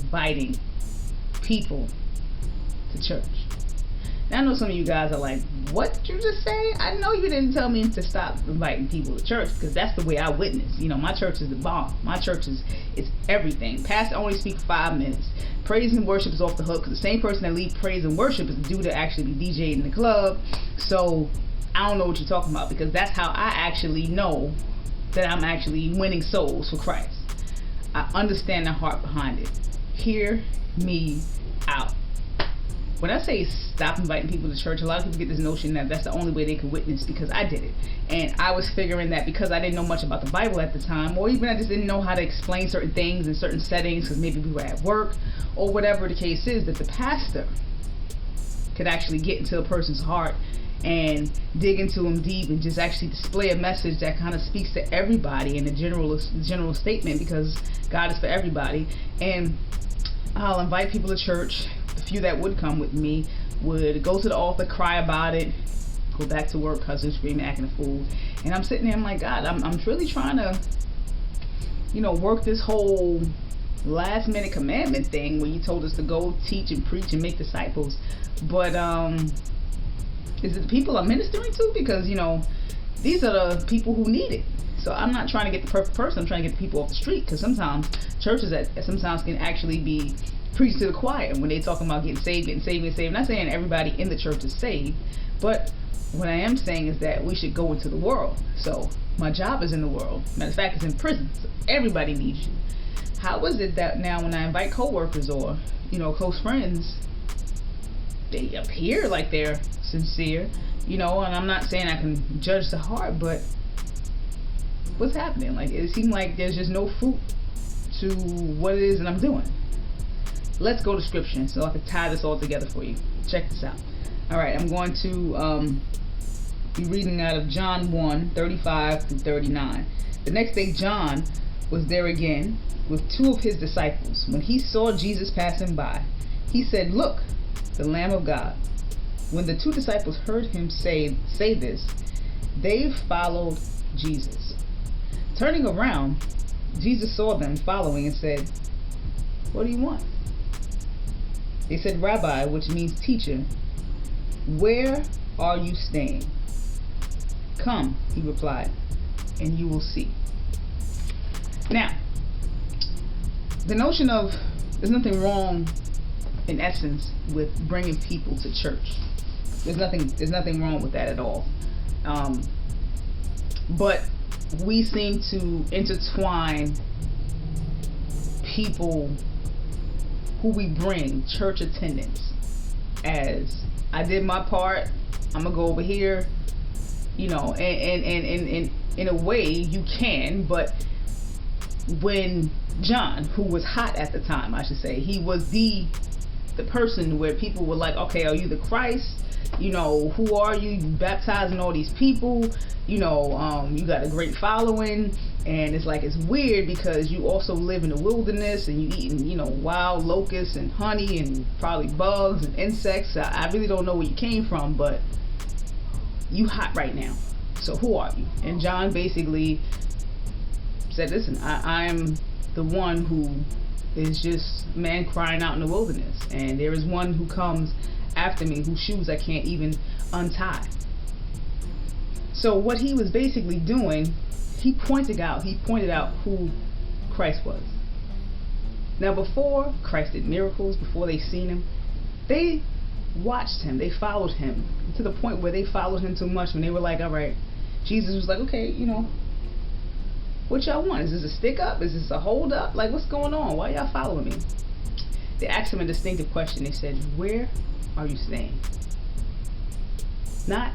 inviting people to church. Now I know some of you guys are like, what did you just say? I know you didn't tell me to stop inviting people to church, because that's the way I witness. You know, my church is the bomb. My church is everything. Pastor only speaks 5 minutes. Praise and worship is off the hook, because the same person that leads praise and worship is the dude that actually be DJing in the club. So I don't know what you're talking about, because that's how I actually know that I'm actually winning souls for Christ. I understand the heart behind it. Hear me out. When I say stop inviting people to church, a lot of people get this notion that that's the only way they can witness, because I did it. And I was figuring that because I didn't know much about the Bible at the time, or even I just didn't know how to explain certain things in certain settings, because maybe we were at work, or whatever the case is, that the pastor could actually get into a person's heart and dig into them deep and just actually display a message that kind of speaks to everybody in the general statement, because God is for everybody. And I'll invite people to church. The few that would come with me would go to the altar, cry about it, go back to work, cussing, screaming, acting a fool. And I'm sitting there, I'm like, God, I'm really trying to, work this whole last minute commandment thing where you told us to go teach and preach and make disciples. But is it the people I'm ministering to? Because, these are the people who need it. So I'm not trying to get the perfect person. I'm trying to get the people off the street, because sometimes churches sometimes can actually be preached to the choir when they talking about getting saved. I'm not saying everybody in the church is saved, but what I am saying is that we should go into the world. So my job is in the world. Matter of fact, it's in prison. So everybody needs you. How is it that now when I invite coworkers or close friends, they appear like they're sincere, and I'm not saying I can judge the heart, but what's happening? Like, it seems like there's just no fruit to what it is that I'm doing. Let's go to scripture so I can tie this all together for you. Check this out. Alright, I'm going to be reading out of John 1:35-39. The next day John was there again with 2 of his disciples. When he saw Jesus passing by, he said, "Look, the Lamb of God." When the 2 disciples heard him say this, they followed Jesus. Turning around, Jesus saw them following and said, "What do you want?" They said, "Rabbi," which means teacher, "where are you staying?" "Come," he replied, "and you will see." Now, the notion of there's nothing wrong in essence with bringing people to church. There's nothing wrong with that at all. But we seem to intertwine people who we bring, church attendance, as I did my part, I'm gonna go over here, and in a way you can, but when John, who was hot at the time, I should say, he was the person where people were like, okay, are you the Christ? Who are you? You baptizing all these people, you got a great following, and it's like, it's weird because you also live in the wilderness and you eating, wild locusts and honey and probably bugs and insects. I really don't know where you came from, but you hot right now. So who are you? And John basically said, listen, I'm the one who is just a man crying out in the wilderness, and there is one who comes after me whose shoes I can't even untie. So what he was basically doing, he pointed out who Christ was. Now, before Christ did miracles, before they seen him, they watched him, they followed him, to the point where they followed him too much when they were like, all right, Jesus was like, okay, what y'all want? Is this a stick up? Is this a hold up? Like, what's going on? Why y'all following me? They asked him a distinctive question. They said, where are you staying? Not,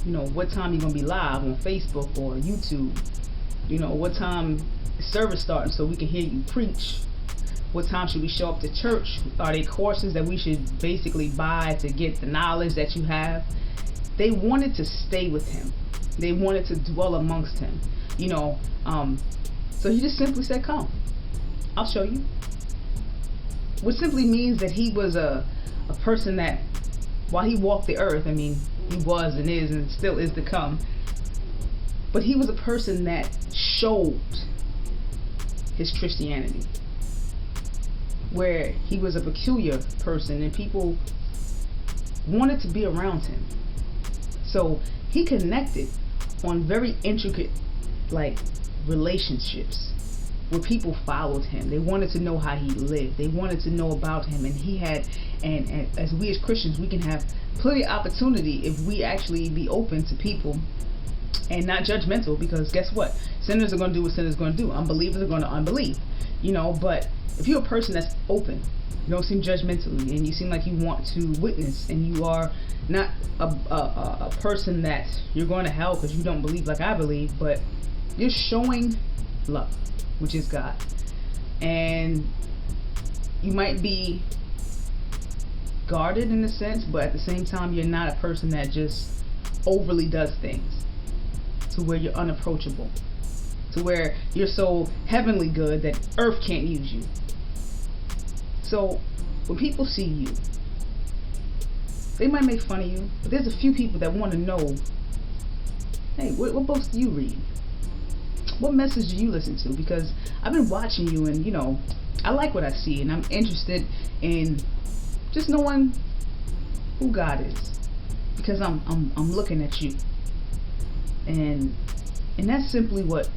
what time you gonna be live on Facebook or YouTube? What time is service starting so we can hear you preach? What time should we show up to church? Are they courses that we should basically buy to get the knowledge that you have? They wanted to stay with him. They wanted to dwell amongst him. So he just simply said, come, I'll show you. Which simply means that he was a person that, while he walked the earth, he was and is and still is to come, but he was a person that showed his Christianity. where he was a peculiar person and people wanted to be around him. So he connected on very intricate relationships where people followed him. They wanted to know how he lived. They wanted to know about him, and he had, and as we as Christians, we can have plenty of opportunity if we actually be open to people and not judgmental, because guess what? Sinners are going to do what sinners are going to do. Unbelievers are going to unbelieve, but if you're a person that's open, you don't seem judgmental, and you seem like you want to witness, and you are not a person that you're going to hell because you don't believe like I believe, but you're showing love, which is God. And you might be guarded in a sense, but at the same time, you're not a person that just overly does things to where you're unapproachable, to where you're so heavenly good that earth can't use you. So when people see you, they might make fun of you, but there's a few people that want to know, hey, what books do you read? What message do you listen to? Because I've been watching you, and I like what I see, and I'm interested in just knowing who God is, because I'm looking at you, and that's simply what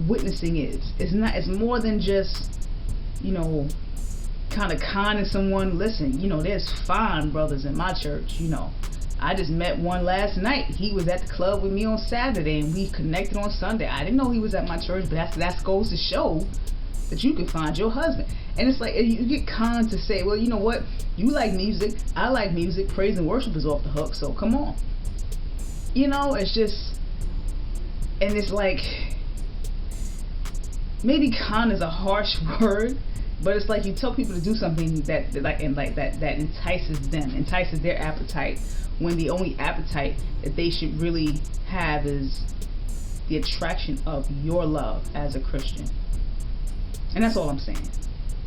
witnessing is. It's more than just kind of conning someone. Listen, there's fine brothers in my church. I just met one last night. He was at the club with me on Saturday, and we connected on Sunday. I didn't know he was at my church, but that goes to show that you can find your husband. And it's like, you get conned to say, well, you know what? You like music. I like music. Praise and worship is off the hook, so come on. It's just, and it's like, maybe con is a harsh word, but it's like you tell people to do something that entices their appetite, when the only appetite that they should really have is the attraction of your love as a Christian. And that's all I'm saying.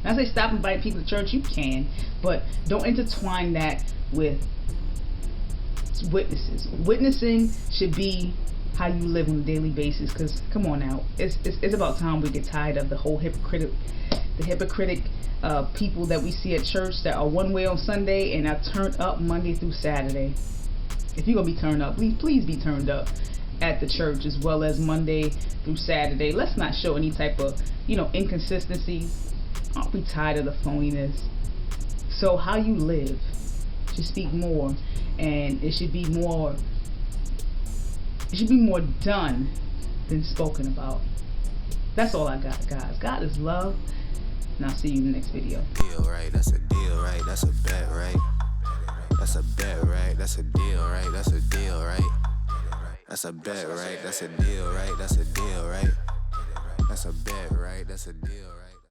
When I say stop inviting people to church, you can, but don't intertwine that with witnesses. Witnessing should be how you live on a daily basis, because come on now, it's about time we get tired of the whole hypocritic people that we see at church that are one way on Sunday and are turned up Monday through Saturday. If you're gonna be turned up, please be turned up at the church as well as Monday through Saturday. Let's not show any type of inconsistencies. Aren't we tired of the phoniness? So how you live should speak more, and it should be more done than spoken about. That's all I got, guys. God is love, and I'll see you in the next video. Deal, right? That's a deal, right? That's a bet, right? That's a bet, right? That's a deal, right? That's a deal, right? That's a bet, right? That's a deal, right? That's a deal, right? That's a bet, right? That's a deal, right?